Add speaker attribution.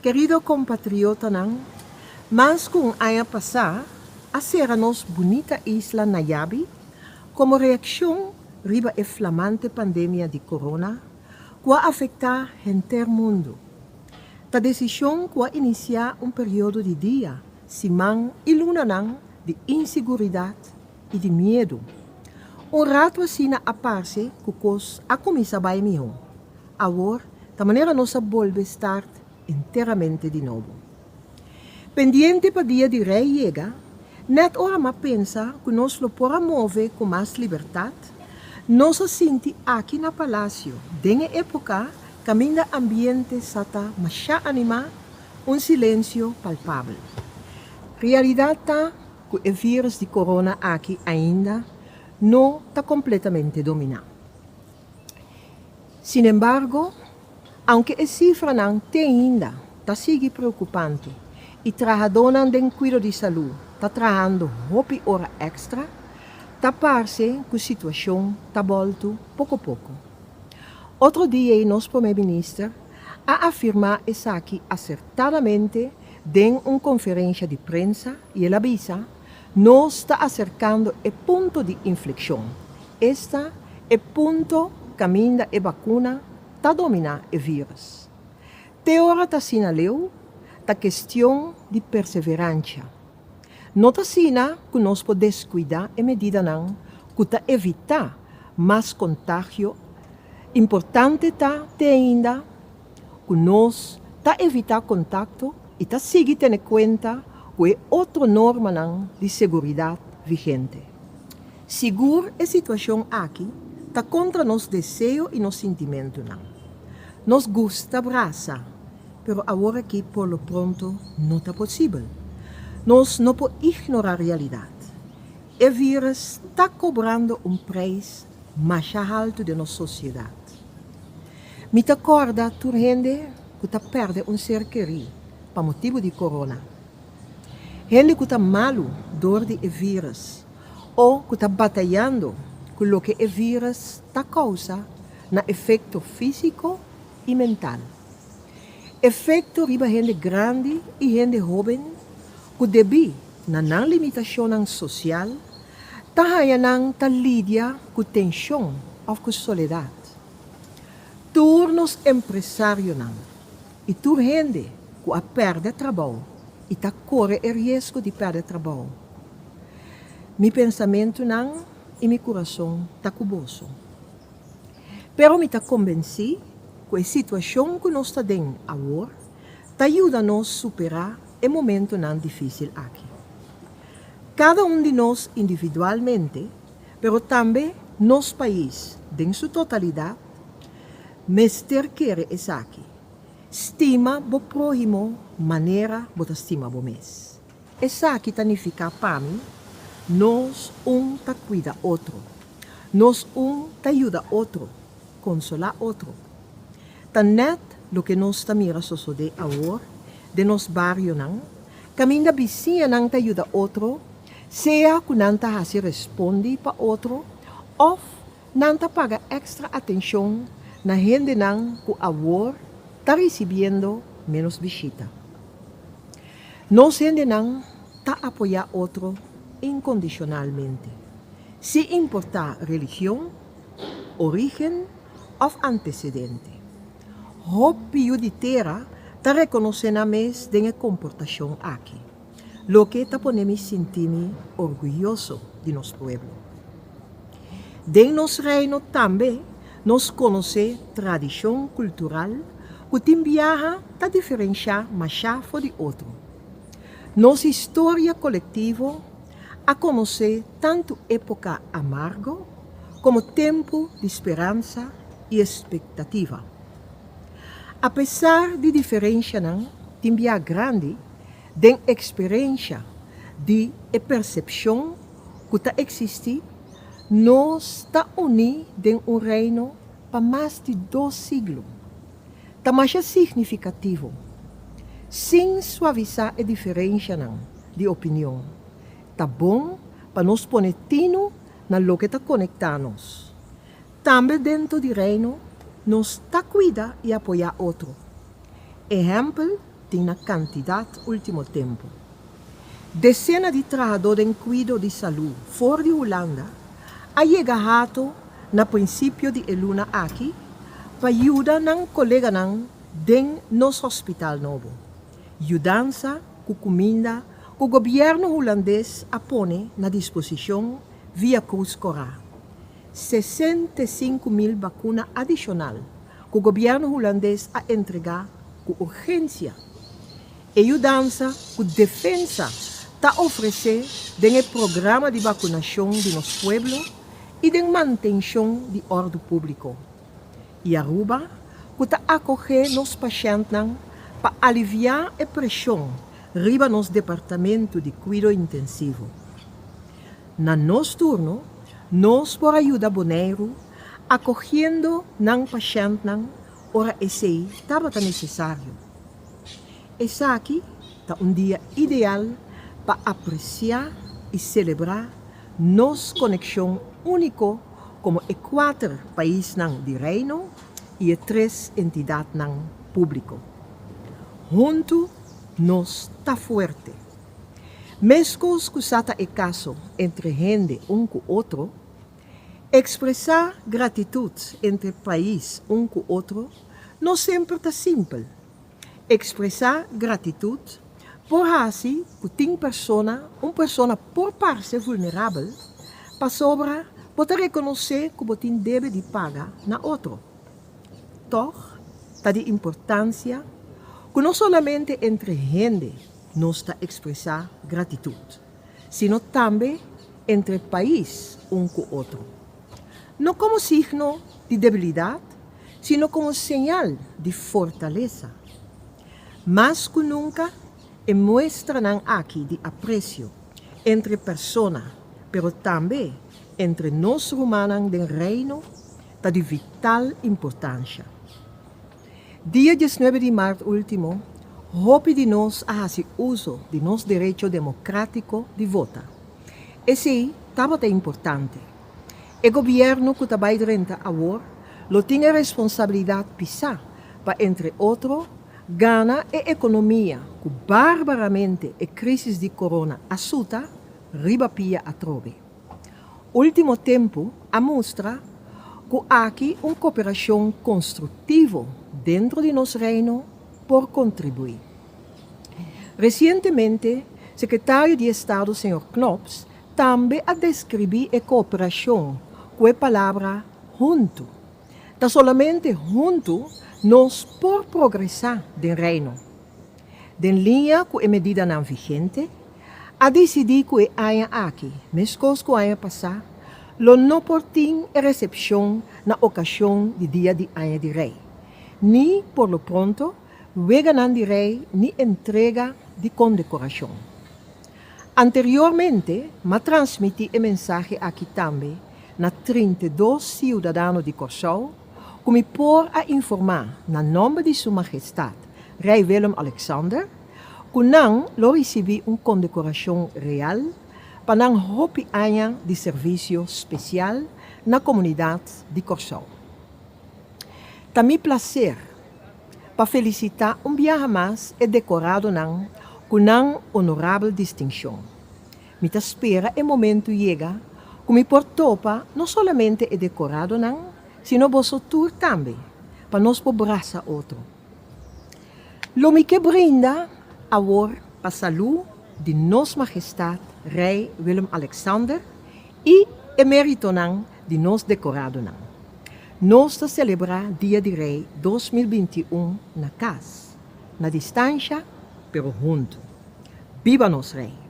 Speaker 1: Querido compatriota nang, mas kung aya passar, acera-nos bonita isla Nayabi, como reação riba e flamante pandemia de corona, que afeta o mundo. Ta decisão que iniciar período de dia, semana e luna nang, de inseguridade e de medo. Rato assim aparece que cos a começar a melhor. Agora, da maneira nossa volve estar inteiramente de novo. Pendiente para dia de rei chega, net ora ma pensa que nós lo pora mover com mais liberdade, nós senti aqui na palácio, dengue época, caminho ambiente sata masha anima, silêncio palpável. Realidade tá que o vírus de corona aqui ainda não está completamente dominado. Sin embargo, aunque a cifra não tem ainda, está sigue preocupante e trabalhadores de cuidado de saúde está trabalhando hopi hora extra, está parece que a situação está voltando pouco a pouco. Outro dia, nosso primeiro-ministro a afirmar isso aqui acertadamente em uma conferência de prensa e ele avisa nos está acercando o ponto de inflexão. Este é o ponto caminho da vacuna para dominar o vírus. Teora está sinaleu da questão de perseverança. Não está sina que nós podemos descuidar a medida não que está evitar mais contágio. Importante está ainda que nós está evitar contato e está seguir tendo conta que é outra norma não de segurança vigente. Seguro a situação aqui está contra nosso desejo e nosso sentimento não. Nos gusta abraçar, pero agora aqui por lo pronto não está possível. Nós não podemos ignorar a realidade. O vírus está cobrando preço mais alto de nossa sociedade. Me acorda tu gente que está perdendo ser querido por motivo de corona. Gente que está malo dor de vírus ou que está batalhando com o que o vírus está causa na efeito físico e mental. Efeito riba gente grande e gente jovem que debi na não limitação social tahaya nang lidia com tensão ou com soledade. Turnos empresário nang e tur gente que a perde trabalho e tá corre o risco de perder trabalho. Mi pensamento nang e mi coração tá cuboso. Pero me tá convenci que a situação que nós está dentro agora tá ajuda nos superar o momento não difícil aqui. Cada de nós individualmente, pero também nos país, em sua totalidade, mester quer es aqui. Estima bo próximo maneira bo estima bo mes. Essa aqui significa para mim, nós tá cuida outro, nós tá ajuda outro, consolar outro. Tá net lo que nós tá mira suceder agora, de nos barrio nang, caminho da vizinha nang tá ajuda outro, seja que não tá assim responde para outro, ou não tá paga extra atenção na gente nang que agora está recebendo menos visita. Nós gente não está apoiar outro incondicionalmente, sem importar religião, origem ou antecedente. Hopi de terra está reconhecendo a mes de comportação aqui, lo que está ponendo sentir-me orgulhoso de nosso povo. De nosso reino também nos conhece tradição cultural que tem viaja ta diferenciar machafo de outro. Nossa história coletiva a conhecer tanto época amargo como tempo de esperança e expectativa. Apesar de diferença não, tem viaja grande de experiência de percepção que ta existe, nós ta unidos em reino para mais de 2 siglos. Tá mais significativo, sem suavizar a diferença não, de opinião. Tá bom para nos poner tino na lo que tá conectar-nos. Também dentro do reino, nos tá cuidar e apoiar outro. Exemplo, tem na quantidade último tempo. Dezenas de trabalhadores em cuidado de saúde fora de Holanda a chegado na princípio de eluna aqui para ajudar ng colega ng den nos hospital novo. Ajudança com comida que o governo holandês apone na disposição via Cruz Coral. 65.000 vacunas adicional que o governo holandês a entregar com urgência. E ajudança com defesa está oferecer do programa de vacunação de nosso pueblo e de manutenção de ordem público. E Aruba, que está acolher nos pacientes para aliviar a pressão riba nos departamento de cuidado intensivo. Na nosso turno, nós por ajuda boneiro, acolhendo ng paciente ora esse estava necessário. Esse aqui está dia ideal para apreciar e celebrar nossa conexão única como quatro países de reino e 3 entidades público. Junto, nós está forte. Mesmo que sata é caso entre gente com outro, expressar gratitude entre país com outro não sempre está simples. Expressar gratitude por assim que tem uma pessoa por parte vulnerável, para sobra pode reconhecer que você deve de pagar na outro. Toch, está de importância que não somente entre gente nos está expressar gratitude, sino também entre país com outro. Não como signo de debilidade, sino como señal de fortaleza. Mais que nunca, muestran aqui de aprecio entre pessoas, pero também entre nós humanos do reino, está de vital importância. Dia 19 de março último, hope de nós a fazer uso de nosso direito democrático de votar. Esse estava importante. O governo que está renta agora, lo tem a responsabilidade pisar para, entre outros, Gana e economia que barbaramente a crise de corona assusta, ribapia a trove. Último tempo, a mostra que há aqui uma cooperação construtiva dentro de nosso reino por contribuir. Recentemente, o secretário de Estado, Sr. Knops, também a descrever a cooperação com a palavra junto. Está solamente junto nós por progressar do reino. De linha com a medida não vigente, a decidir que há aqui, mesmo que há passar, lo não portim a recepção na ocasião de dia de Anha de Rei, nem por lo pronto, veganan de Rei, nem entrega de condecoração. Anteriormente, me transmiti a mensagem aqui também na 32 cidadãos de Curaçao, que me por a informar, na nome de Sua Majestade, Rei Willem-Alexander, que não lo recebi uma condecoração real para não hopi anha de serviço especial na comunidade de Curaçao. Também prazer para felicitar dia mais e decorado com uma honorável distinção. Me espera o momento chega que me por topa não somente é decorado sino vosso tour também, para nos pobraça outro. Lo me que brinda agora para a saúde de Nossa Majestade Rei Willem-Alexander e emérito de nos decorado. Nós está celebrar Dia de Rei 2021 na casa, na distância, pero junto. Viva nos Rei!